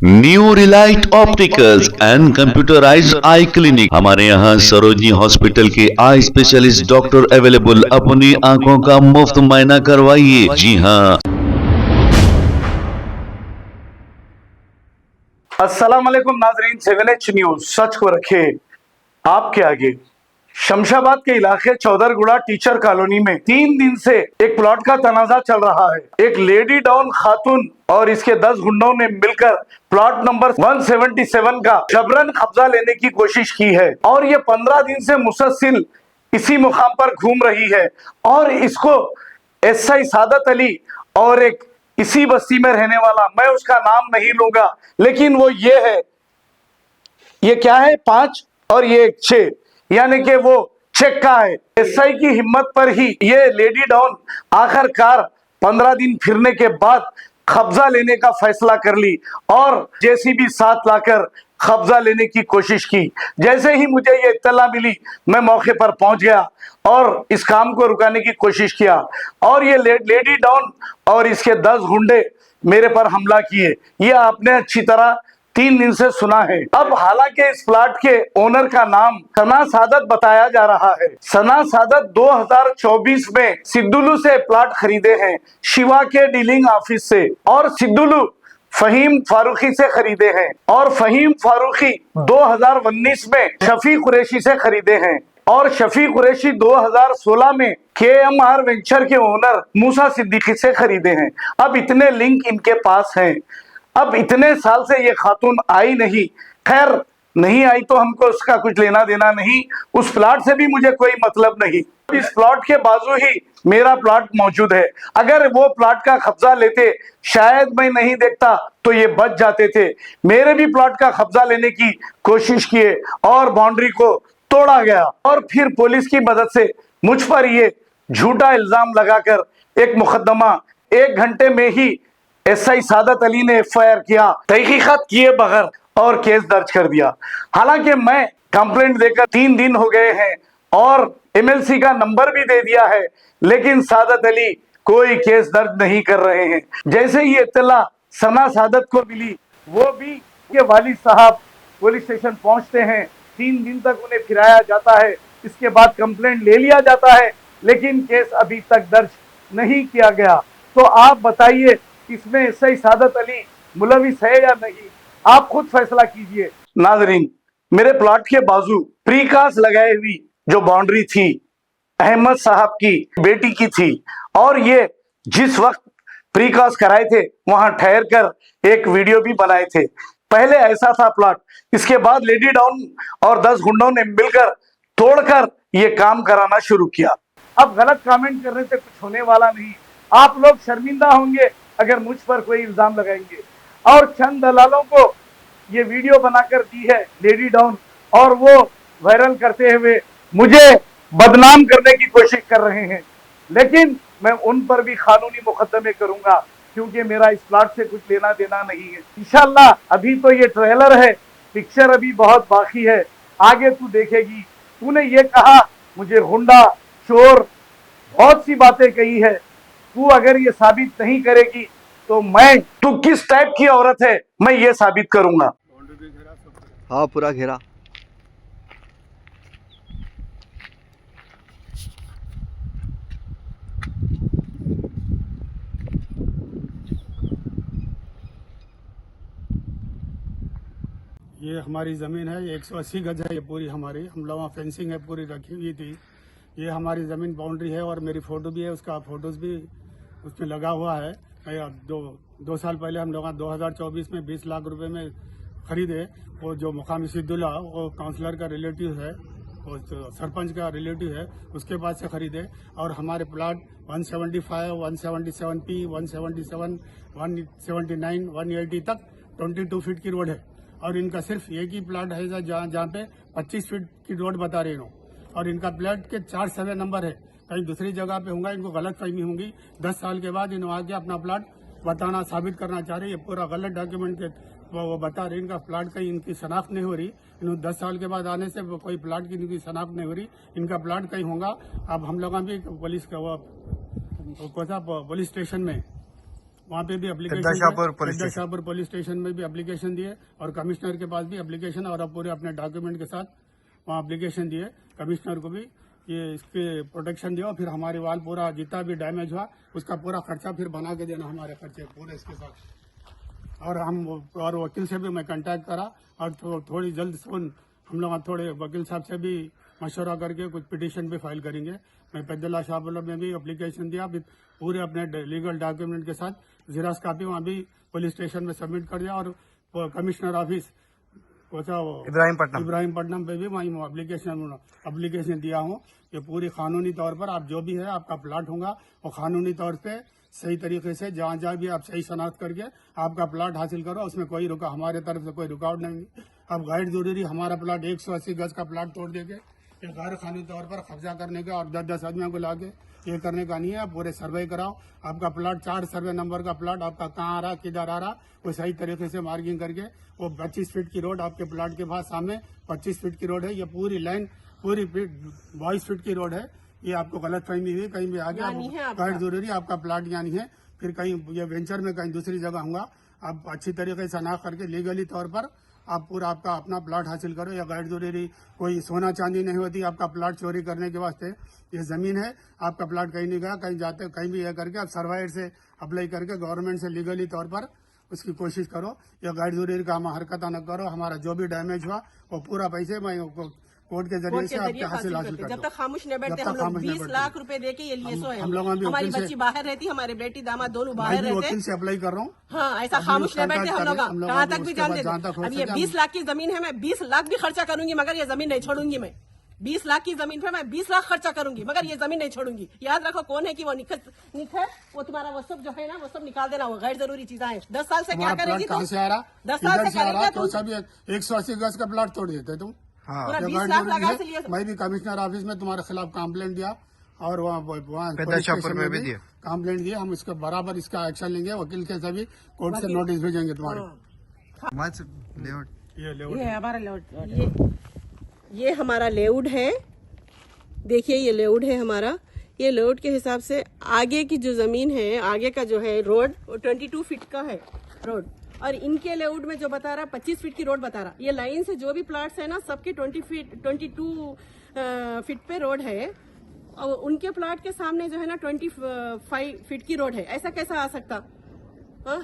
New Relight opticals and computerised I clinic. हमारे यहाँ Sarojini hospital के आई स्पेशलिस्ट डॉक्टर अवेलेबल। अपनी आंखों का मुफ्त मुआयना करवाइए। जी हाँ। अस्सलाम वालेकुम नाजरीन, 7H न्यूज सच को रखे आपके आगे। शमशाबाद के इलाके चौधरगुड़ा टीचर कॉलोनी में 3 दिन से एक प्लॉट का तनाजा चल रहा है। एक लेडी डाउन खातून और इसके 10 गुंडों ने मिलकर प्लॉट नंबर 177 का जबरन कब्जा लेने की कोशिश की है और ये 15 दिन से मुसलसिल इसी मुकाम पर घूम रही है। और इसको एसआई सादत अली और एक इसी बस्ती में रहने वाला, मैं उसका नाम नहीं लूंगा, लेकिन वो ये है, ये क्या है 5 और ये 6, यानी कि वो चेक का है। एसआई की हिम्मत पर ही ये लेडी डॉन आखिरकार 15 दिन फिरने के बाद कब्जा लेने का फैसला कर ली और जेसीबी साथ लाकर कब्जा लेने की कोशिश की। जैसे ही मुझे ये इत्तला मिली, मैं मौके पर पहुंच गया और इस काम को रुकाने की कोशिश किया और ये लेडी डॉन और इसके 10 गुंडे मेरे पर हमला किए। ये आपने अच्छी तरह 3 दिन से सुना है। अब हालांकि इस प्लाट के ओनर का नाम सना सादत बताया जा रहा है। सना सादत 2024 में सिद्दुलू से प्लाट खरीदे हैं, शिवा के डीलिंग ऑफिस से, और सिद्दुलू फहीम फारूकी से खरीदे हैं और फहीम फारूकी 2019 में शफी कुरैशी से खरीदे हैं और शफी कुरैशी 2016 में KMR वेंचर के ओनर मूसा सिद्दीकी से खरीदे हैं। अब इतने लिंक इनके पास हैं। अब इतने साल से ये खातून आई नहीं, खैर नहीं आई तो हमको उसका कुछ लेना देना नहीं, उस प्लाट से भी मुझे कोई मतलब नहीं। इस प्लाट के बाजू ही मेरा प्लाट मौजूद है। अगर वो प्लाट का कब्जा लेते, शायद मैं नहीं देखता तो ये बच जाते थे। मेरे भी प्लाट का कब्जा लेने की कोशिश किए और बाउंड्री को तोड़ा गया और फिर पुलिस की मदद से मुझ पर ये झूठा इल्जाम लगाकर एक मुकदमा 1 घंटे में ही एसआई सादत अली ने FIR किया, तहकीकात किए बगैर, और केस दर्ज कर दिया। हालांकि मैं कंप्लेंट देकर 3 दिन हो गए हैं और MLC का नंबर भी दे दिया है, लेकिन सादत अली कोई केस दर्ज नहीं कर रहे हैं। जैसे ही इत्तला सना सादत को मिली, वो भी के वालिद साहब पुलिस स्टेशन पहुंचते हैं। 3 दिन तक उन्हें फिराया जाता है, इसके बाद कंप्लेंट ले लिया जाता है, लेकिन केस अभी तक दर्ज नहीं किया गया। तो आप बताइए, इसमें एसआई सादत अली मुलविस है या नहीं? आप खुद फैसला कीजिए। नाजरीन, मेरे प्लॉट के बाजू प्रीकास्ट लगाई हुई जो बाउंड्री थी, अहमद साहब की बेटी की थी और ये जिस वक्त प्रीकास्ट कराए थे वहां ठहर कर एक वीडियो भी बनाए थे। पहले ऐसा था प्लॉट, इसके बाद लेडी डाउन और 10 गुंडों ने मिलकर तोड़कर ये काम कराना शुरू किया। अब गलत कमेंट करने से कुछ होने वाला नहीं। आप लोग शर्मिंदा होंगे अगर मुझ पर कोई इल्जाम लगाएंगे। और चंद दलालों को ये वीडियो बनाकर दी है लेडी डाउन और वो वायरल करते हुए मुझे बदनाम करने की कोशिश कर रहे हैं, लेकिन मैं उन पर भी कानूनी मुकदमे करूंगा क्योंकि मेरा इस प्लाट से कुछ लेना देना नहीं है। इंशाल्लाह अभी तो ये ट्रेलर है, पिक्चर अभी बहुत बाकी है, आगे तू देखेगी। तूने ये कहा मुझे गुंडा, चोर, बहुत सी बातें कही है। तू अगर ये साबित नहीं करेगी तो मैं, तू किस टाइप की औरत है मैं ये साबित करूंगा। हाँ, पूरा घेरा। ये हमारी ज़मीन है, 180 गज है ये पूरी हमारी। हम लोग वहाँ फेंसिंग है पूरी रखी हुई थी। ये हमारी ज़मीन बाउंड्री है और मेरी फ़ोटो भी है, उसका फ़ोटोज़ भी उसमें लगा हुआ है। 2 साल पहले हम लोग 2024 में 20 लाख रुपए में खरीदे। वो जो मुकामी सिद्दुल्ला, वो काउंसलर का रिलेटिव है, वो सरपंच का रिलेटिव है, उसके पास से खरीदे। और हमारे प्लाट 175, 177P, 177, 179, 180 तक 22 फीट की रोड है और इनका सिर्फ एक ही प्लाट है जहाँ पे 25 फीट की रोड बता रहे हैं और इनका प्लाट के 4 सर्वे नंबर है। कहीं दूसरी जगह पे होंगे, इनको गलत फहमी होंगी। 10 साल के बाद इन्होंने आके अपना प्लाट बताना, साबित करना चाह रहे हैं। ये पूरा गलत डॉक्यूमेंट के वो बता रहे हैं। इनका प्लाट कहीं इनकी शनाख्त नहीं हो रही। इन्होंने 10 साल के बाद आने से कोई प्लाट की इनकी शनाख्त नहीं हो रही। इनका प्लाट कहीं होगा। अब हम लोग भी पुलिस का पुलिस स्टेशन में वहाँ पे भी पेद्दाशाहपुर पुलिस स्टेशन। पेद्दाशाहपुर पुलिस स्टेशन में भी एप्लीकेशन दिए और कमिश्नर के पास भी एप्लीकेशन और अब पूरे अपने डॉक्यूमेंट के साथ वहाँ एप्लीकेशन दिए। कमिश्नर को भी ये इसके प्रोटेक्शन दिया और फिर हमारे वाल पूरा जितना भी डैमेज हुआ उसका पूरा खर्चा फिर बना के देना, हमारे खर्चे पूरे इसके साथ। और वकील से भी मैं कांटेक्ट करा और थोड़ी जल्द सुन हम लोग थोड़े वकील साहब से भी मशवरा करके कुछ पिटीशन भी फाइल करेंगे। मैं पेद्दाशाहपुर में भी एप्लीकेशन दिया, फिर पूरे अपने लीगल डॉक्यूमेंट के साथ जीरास कापी वहाँ भी पुलिस स्टेशन में सबमिट कर दिया और कमिश्नर ऑफिस इब्राहिमपट्टनम पे भी मैं एप्लीकेशन दिया हूँ। ये पूरी कानूनी तौर पर आप जो भी है आपका प्लाट होगा वो कानूनी तौर पे सही तरीके से जहाँ जहाँ भी आप सही शनाख्त करके आपका प्लाट हासिल करो, उसमें कोई हमारे तरफ से कोई रुकावट नहीं। अब गैर जरूरी हमारा प्लाट 180 गज का प्लाट तोड़ देके ये गैर कानूनी तौर पर कब्जा करने का और 10-10 आदमियों को लाके ये करने का नहीं है। पूरे सर्वे कराओ, आपका प्लाट 4 सर्वे नंबर का प्लाट आपका कहाँ आ रहा, किधर आ रहा, वो सही तरीके से मार्किंग करके वो 25 फीट की रोड आपके प्लाट के पास सामने 25 फीट की रोड है। ये पूरी लाइन पूरी 22 फीट की रोड है। ये आपको गलत फहमी हुई कहीं भी आगे गैर जरूरी आपका प्लाट यहाँ नहीं है, फिर कहीं ये वेंचर में कहीं दूसरी जगह होगा। आप अच्छी तरीके से शनाख्त करके लीगली तौर पर आप पूरा आपका अपना प्लाट हासिल करो। या गैर जरूरी कोई सोना चांदी नहीं होती आपका प्लाट चोरी करने के वास्ते। ये जमीन है, आपका प्लाट कहीं नहीं गया, कहीं जाते कहीं भी यह करके आप सर्वाइड से अप्लाई करके गवर्नमेंट से लीगली तौर पर उसकी कोशिश करो। या गैर जरूरी का हरकत न करो। हमारा जो भी डैमेज हुआ वो पूरा पैसे मैं कोर्ट के जरिए से आपके हासिल कर। जब तक खामोश न बैठते हम लोग 20 लाख रुपए दे के ये लिए सो है। हमारी बच्ची बाहर रहती, हमारे बेटी दामाद दोनों बाहर रहते। वकील से अप्लाई कर रहा हूँ। हाँ, ऐसा खामोश न बैठते हम लोग कहाँ तक भी जानते। अब ये 20 लाख की जमीन है, मैं 20 लाख भी खर्चा करूंगी मगर ये जमीन नहीं छोड़ूंगी। मैं 20 लाख की जमीन पे मैं 20 लाख खर्चा करूंगी मगर ये जमीन नहीं छोड़ूंगी। याद रखो कौन है कि वो निखत वो तुम्हारा वो सब जो है ना वो सब निकाल देना। वो गैर जरूरी चीजें हैं। 10 साल से क्या करेगी? 10 साल से करेगा तो सभी 180 गज का प्लाट तोड़ देते तुम। पूरा 20 लाख लगा से लिए। मैं भी कमिश्नर ऑफिस में तुम्हारे खिलाफ कंप्लेंट दिया और वहाँ पेद्दाशाहपुर में भी दिया कंप्लेंट दिया। हम इसके बराबर इसका एक्शन लेंगे। वकील के सभी कोर्ट से नोटिस भेजेंगे तुम्हारे। ये हमारा लेआउट, ये हमारा लेआउट है। देखिए ये लेआउट है हमारा। ये लेआउट के हिसाब से आगे की जो जमीन है, आगे का जो है रोड वो 22 फीट का है रोड और इनके लेआउट में जो बता रहा 25 फीट की रोड बता रहा। ये लाइन से जो भी प्लाट्स है ना सबके 22 फीट पे रोड है और उनके प्लाट के सामने जो है ना 25 फीट की रोड है। ऐसा कैसा आ सकता?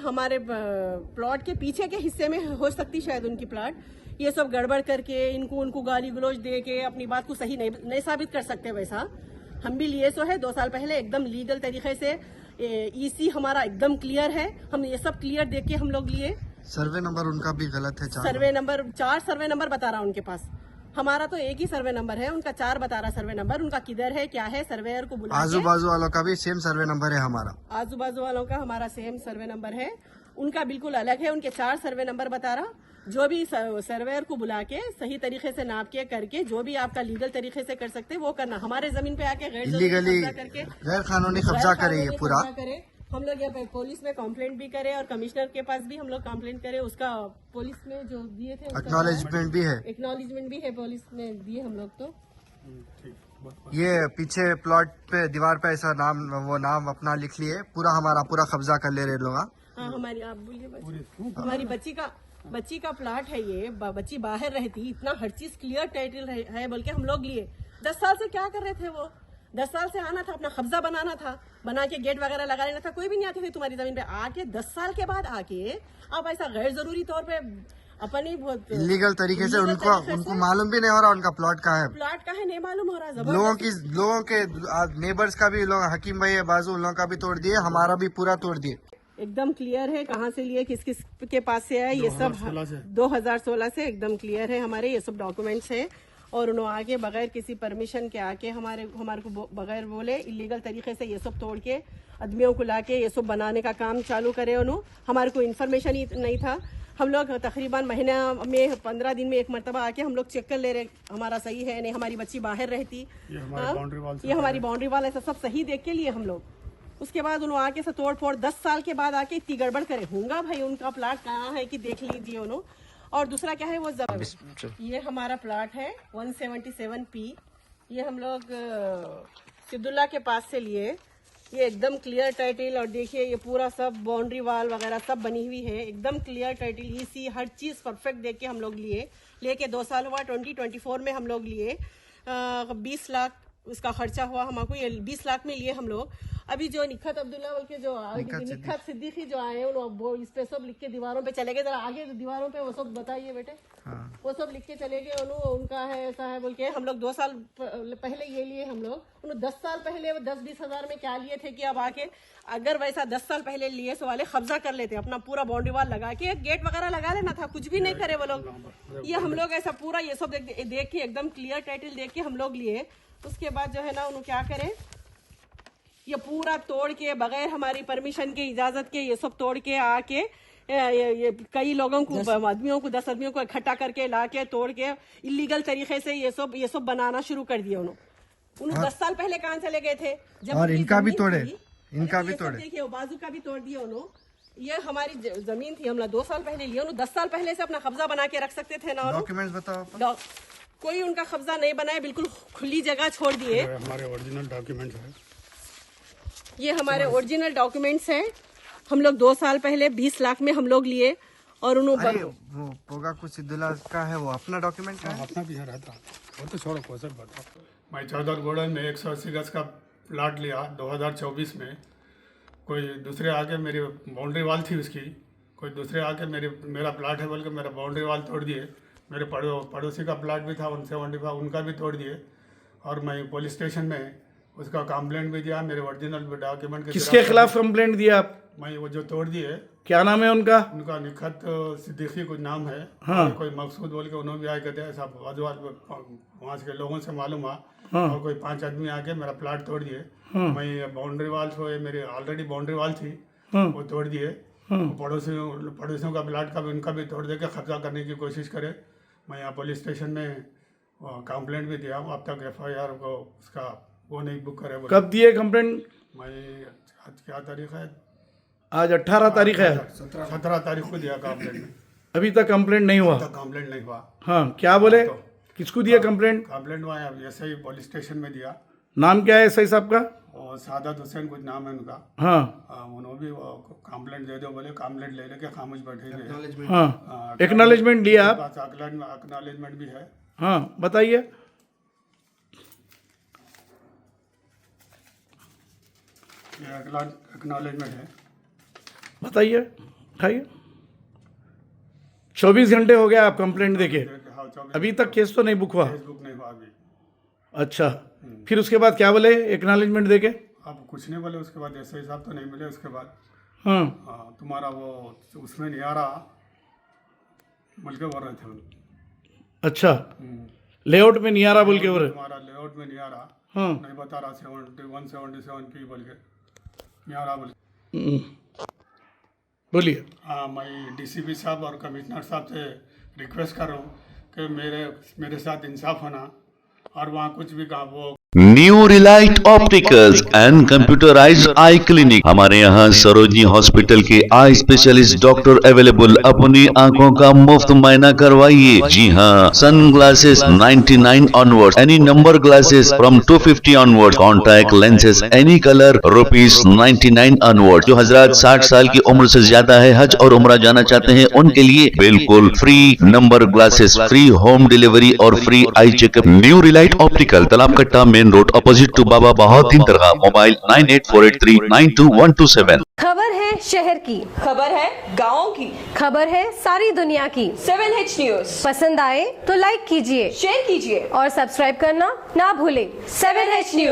हमारे प्लॉट के पीछे के हिस्से में हो सकती शायद उनकी प्लाट। ये सब गड़बड़ करके उनको गाली गलौज दे के अपनी बात को सही नहीं साबित कर सकते। वैसा हम भी लिए सो है 2 साल पहले एकदम लीगल तरीके से। ईसी हमारा एकदम क्लियर है। हम ये सब क्लियर देख के हम लोग लिए। सर्वे नंबर उनका भी गलत है। 4 सर्वे नंबर बता रहा उनके पास। हमारा तो एक ही सर्वे नंबर है, उनका 4 बता रहा सर्वे नंबर। उनका किधर है क्या है सर्वेयर को बुला। आजू बाजू वालों का भी सेम सर्वे नंबर है हमारा। आजू बाजू वालों का हमारा सेम सर्वे नंबर है, उनका बिल्कुल अलग है। उनके 4 सर्वे नंबर बता रहा। जो भी सर्वेयर को बुला के सही तरीके से नाप के करके जो भी आपका लीगल तरीके से कर सकते वो करना। हमारे जमीन पे आके गैर कानूनी कब्जा करे ये पूरा। हम लोग यहाँ पुलिस में कंप्लेंट भी करे और कमिश्नर के पास भी हम लोग कंप्लेंट करे। उसका पुलिस में जो दिए थे एक्नॉलेजमेंट भी है पुलिस में दिए हम लोग। तो ये पीछे प्लॉट पे दीवार पे ऐसा नाम अपना लिख लिए। पूरा हमारा पूरा कब्जा कर ले रहे लोग। हाँ हमारी आप बोलिए हमारी बच्ची का प्लाट है ये। बच्ची बाहर रहती, इतना हर चीज क्लियर टाइटल है बोल के हम लोग लिए। 10 साल से क्या कर रहे थे वो? 10 साल से आना था, अपना कब्जा बनाना था, बना के गेट वगैरह लगा लेना था। कोई भी नहीं आती थी तुम्हारी जमीन पे। आके 10 साल के बाद आके आप ऐसा गैर जरूरी तौर पे अपनी बहुत इलीगल तरीके से उनको मालूम भी नहीं हो रहा उनका प्लॉट कहाँ है। प्लॉट का है नहीं मालूम हो रहा। लोगों के नेबर्स का भी लोग हकीम भाई है बाजू, उन लोगों का भी तोड़ दिए, हमारा भी पूरा तोड़ दिए। एकदम क्लियर है कहाँ से लिए, किस किस के पास से है। ये सब 2016 से एकदम क्लियर है हमारे। ये सब डॉक्यूमेंट्स है और उन्होंने आगे बगैर किसी परमिशन के आके हमारे को बगैर बोले इलीगल तरीके से ये सब तोड़ के आदमियों को लाके ये सब बनाने का काम चालू करे। उन्होंने हमारे को इन्फॉर्मेशन ही नहीं था। हम लोग तकरीबन महीना में 15 दिन में एक मरतबा आके हम लोग चेक कर ले रहे हमारा सही है नहीं। हमारी बच्ची बाहर रहती, ये हमारी बाउंड्री वाल ऐसा सब सही देख के लिए हम लोग। उसके बाद उन्होंने आके से तोड़ फोड़ 10 साल के बाद आके इतनी गड़बड़ करे होगा भाई। उनका प्लाट कहाँ है कि देख लीजिए उन्होंने। और दूसरा क्या है वो ये हमारा प्लाट है 177P। ये हम लोग सिद्दुल्ला के पास से लिए। ये एकदम क्लियर टाइटल, और देखिए ये पूरा सब बाउंड्री वाल वगैरह सब बनी हुई है, एकदम क्लियर टाइटल, ईसी हर चीज परफेक्ट देख के हम लोग लेके 2 साल हुआ। 2024 में हम लोग लिए 20 लाख उसका खर्चा हुआ हमको, ये 20 लाख में लिए हम लोग। अभी जो निखत अब्दुल्ला बोल के जो निखत सिद्दीकी जो आए हैं वो इस पे सब लिख के दीवारों पे चले गए। जरा आगे दीवारों पे वो सब बताइए बेटे। वो सब लिख के चले गए, उनका है ऐसा है बोल के। हम लोग 2 साल पहले ये लिए हम लोग, 10 साल पहले 10-20 हजार में क्या लिए थे कि अब आके अगर वैसा 10 साल पहले लिए सो वाले कब्जा कर लेते, अपना पूरा बाउंड्री वाल लगा के गेट वगैरह लगा लेना था, कुछ भी नहीं करे वो लोग। ये हम लोग ऐसा पूरा ये सब देख के एकदम क्लियर टाइटल देख के हम लोग लिए। उसके बाद जो है ना उन्होंने क्या करे, ये पूरा तोड़ के बगैर हमारी परमिशन के, इजाजत के, ये सब तोड़ के आके ये कई लोगों को, आदमियों को, 10 आदमियों को इकट्ठा करके ला के तोड़ के इलीगल तरीके से ये सब बनाना शुरू कर दिया उन्होंने। 10 साल पहले कहाँ चले गए थे जब और इनका भी तोड़े, इनका भी तोड़े, देखिए बाजू का भी तोड़ दिया उन्होंने। ये हमारी जमीन थी, हम लोग 2 साल पहले लिए, 10 साल पहले से अपना कब्जा बना के रख सकते थे ना। डॉक्यूमेंट्स बताओ। कोई उनका कब्जा नहीं बनाया, बिल्कुल खुली जगह छोड़ दिए। हमारे ओरिजिनल डॉक्यूमेंट्स है, ये हमारे ओरिजिनल डॉक्यूमेंट्स हैं। हम लोग 2 साल पहले 20 लाख में हम लोग लिए, और उन्होंने वो पोगा कुछ सिद्धुल्ला का है, वो अपना डॉक्यूमेंट का है। अपना भी रहता, वो तो छोड़ो कौन सा बताओ। मैं चौधरगुड़ा में 180 गज का प्लाट लिया 2024 में। कोई दूसरे आके मेरी बाउंड्री वाल थी उसकी, कोई दूसरे आके मेरा प्लाट है बोल के मेरा बाउंड्री वाल तोड़ दिए। मेरे पड़ोसी का प्लाट भी था 175, उनका भी तोड़ दिए। और मैं पुलिस स्टेशन में उसका कंप्लेंट भी दिया, मेरे ओरिजिनल डॉक्यूमेंट के। किसके खिलाफ कंप्लेंट दिया आप? मैं वो जो तोड़ दिए, क्या नाम है उनका? उनका निखत सिद्दीकी कुछ नाम है। हाँ। कोई मकसूद बोल के उन्होंने भी आए कहते हैं सब वहाँ के लोगों से मालूम हुआ। हाँ। और कोई 5 आदमी आके मेरा प्लाट तोड़ दिए। मैं बाउंड्री वाल तो मेरी ऑलरेडी बाउंड्री वाल थी, वो तोड़ दिए। पड़ोसियों का प्लाट का भी उनका भी तोड़ दे के कब्जा करने की कोशिश करे। मैं यहाँ पुलिस स्टेशन में कंप्लेंट भी दिया हूँ, अब तक FIR को उसका वो नहीं बुक करे। कब दिए कंप्लेंट? मैं आज क्या तारीख है? आज 18 तारीख है। 17 तारीख को दिया कंप्लेंट में। अभी तक कंप्लेंट नहीं हुआ? तक कंप्लेंट नहीं हुआ। हाँ, क्या बोले? किसको दिया कंप्लेंट? कंप्लेंट हुआ ऐसे ही पुलिस स्टेशन में दिया। नाम क्या है सही साहब का? और सादत हुसैन कुछ नाम है उनका। हाँ उन्होंने भी कंप्लेंट दे दो बोले, कंप्लेंट ले लेके खामोश बैठे थे। हाँ, एक्नॉलेजमेंट दिया आप? एक्नॉलेजमेंट भी है। हाँ बताइए। ये एक्नॉलेजमेंट है, बताइए, खाइए। 24 घंटे हो गया आप कंप्लेंट देके, हाँ, 24 अभी तक केस तो नहीं बुक हुआ? फेसबुक नहीं हुआ अभी। अच्छा, फिर उसके बाद क्या बोले एक्नॉलेजमेंट देके? अब कुछ नहीं बोले उसके बाद, ऐसे हिसाब तो नहीं मिले उसके बाद। हाँ, तुम्हारा वो उसमें नहीं आ रहा बोल के बोल रहे थे। अच्छा, लेआउट में नहीं आ रहा बोल के बोल रहे? तुम्हारा लेआउट में नहीं आ रहा। हाँ, नहीं बता रहा 177 की बोल के नहीं आ रहा बोल के। बोलिए। हाँ, मैं DCP साहब और कमिश्नर साहब से रिक्वेस्ट कर रहा हूँ कि मेरे साथ इंसाफ होना, और वहाँ कुछ भी काम वो new Relight opticals and computerised I clinic. हमारे यहाँ सरोजनी हॉस्पिटल के आई स्पेशलिस्ट डॉक्टर अवेलेबल। अपनी आंखों का मुफ्त मायना करवाइए। जी हाँ, sunglasses 99 onward, any number glasses from 250 onward, contact lenses any colour ₹99 onward. जो हजरात 60 साल की उम्र से ज्यादा है, हज और उम्रा जाना चाहते हैं, उनके लिए बिल्कुल free number glasses, free home delivery और free eye checkup. New relight optical, Talab Katta, main road, opposite to Baba Bahauddin Dargah. Mobile 9848392127। खबर है शहर की, खबर है गाँव की, खबर है सारी दुनिया की। 7H न्यूज पसंद आए तो लाइक कीजिए, शेयर कीजिए और सब्सक्राइब करना ना भूलें। 7H news.